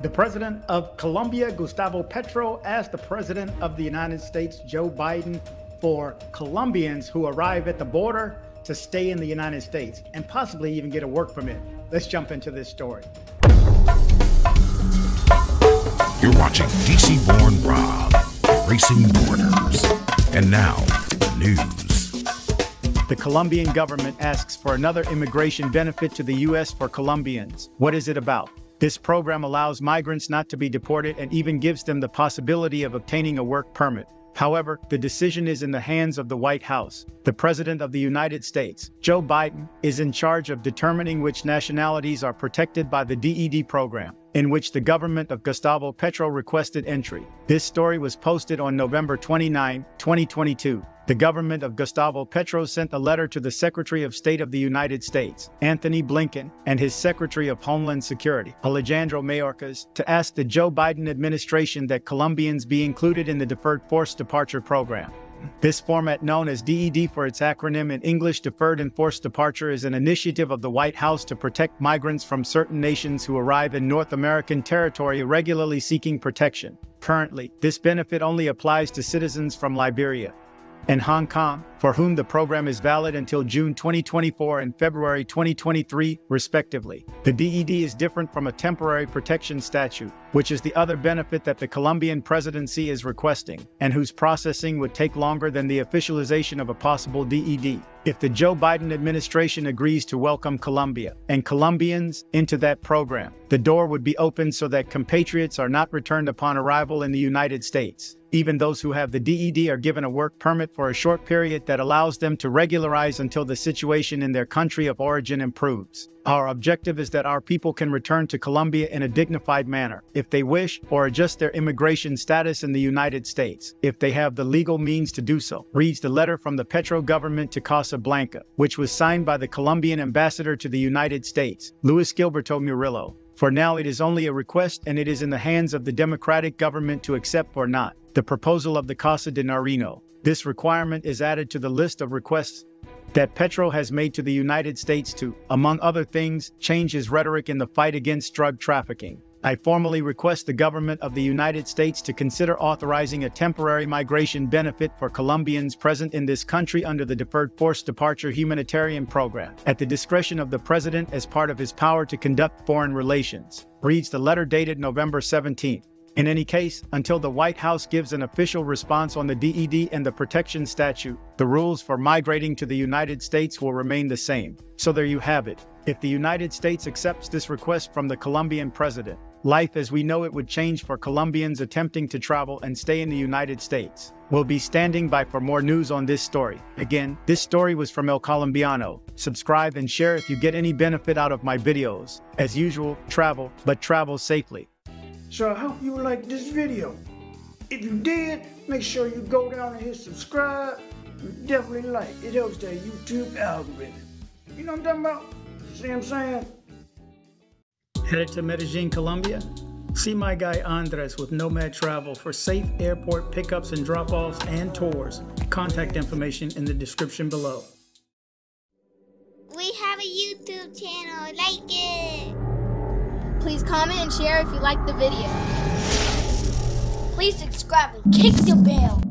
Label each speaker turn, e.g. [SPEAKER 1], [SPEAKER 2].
[SPEAKER 1] The president of Colombia, Gustavo Petro, asked the president of the United States, Joe Biden, for Colombians who arrive at the border to stay in the United States and possibly even get a work permit. Let's jump into this story.
[SPEAKER 2] You're watching dcbornrob, erasing borders. And now, the news.
[SPEAKER 1] The Colombian government asks for another immigration benefit to the U.S. for Colombians. What is it about? This program allows migrants not to be deported and even gives them the possibility of obtaining a work permit. However, the decision is in the hands of the White House. The President of the United States, Joe Biden, is in charge of determining which nationalities are protected by the DED program, in which the government of Gustavo Petro requested entry. This story was posted on November 29, 2022. The government of Gustavo Petro sent a letter to the Secretary of State of the United States, Antony Blinken, and his Secretary of Homeland Security, Alejandro Mayorkas, to ask the Joe Biden administration that Colombians be included in the deferred forced departure program. This format, known as DED for its acronym in English, Deferred Enforced Departure, is an initiative of the White House to protect migrants from certain nations who arrive in North American territory irregularly seeking protection. Currently, this benefit only applies to citizens from Liberia and Hong Kong, for whom the program is valid until June 2024 and February 2023, respectively. The DED is different from a temporary protection statute, which is the other benefit that the Colombian presidency is requesting, and whose processing would take longer than the officialization of a possible DED. If the Joe Biden administration agrees to welcome Colombia and Colombians into that program, the door would be opened so that compatriots are not returned upon arrival in the United States. Even those who have the DED are given a work permit for a short period that allows them to regularize until the situation in their country of origin improves. Our objective is that our people can return to Colombia in a dignified manner, if they wish, or adjust their immigration status in the United States, if they have the legal means to do so, reads the letter from the Petro government to Casablanca, which was signed by the Colombian ambassador to the United States, Gilberto Murillo. For now, it is only a request, and it is in the hands of the democratic government to accept or not the proposal of the Casa de Nariño. This requirement is added to the list of requests that Petro has made to the United States to, among other things, change his rhetoric in the fight against drug trafficking. I formally request the government of the United States to consider authorizing a temporary migration benefit for Colombians present in this country under the Deferred Forced Departure Humanitarian Program, at the discretion of the President as part of his power to conduct foreign relations, reads the letter dated November 17. In any case, until the White House gives an official response on the DED and the protection statute, the rules for migrating to the United States will remain the same. So there you have it. If the United States accepts this request from the Colombian president, life as we know it would change for Colombians attempting to travel and stay in the United States. We'll be standing by for more news on this story. Again, this story was from El Colombiano. Subscribe and share if you get any benefit out of my videos. As usual, travel, but travel safely.
[SPEAKER 3] So I hope you liked this video. If you did, make sure you go down and hit subscribe. And definitely like. It helps that YouTube algorithm. You know what I'm talking about? See what I'm saying?
[SPEAKER 1] Headed to Medellin, Colombia? See my guy Andres with Nomad Travel for safe airport pickups and drop-offs and tours. Contact information in the description below.
[SPEAKER 4] We have a YouTube channel. Like it. Please comment and share if you liked the video. Please subscribe and kick the bell.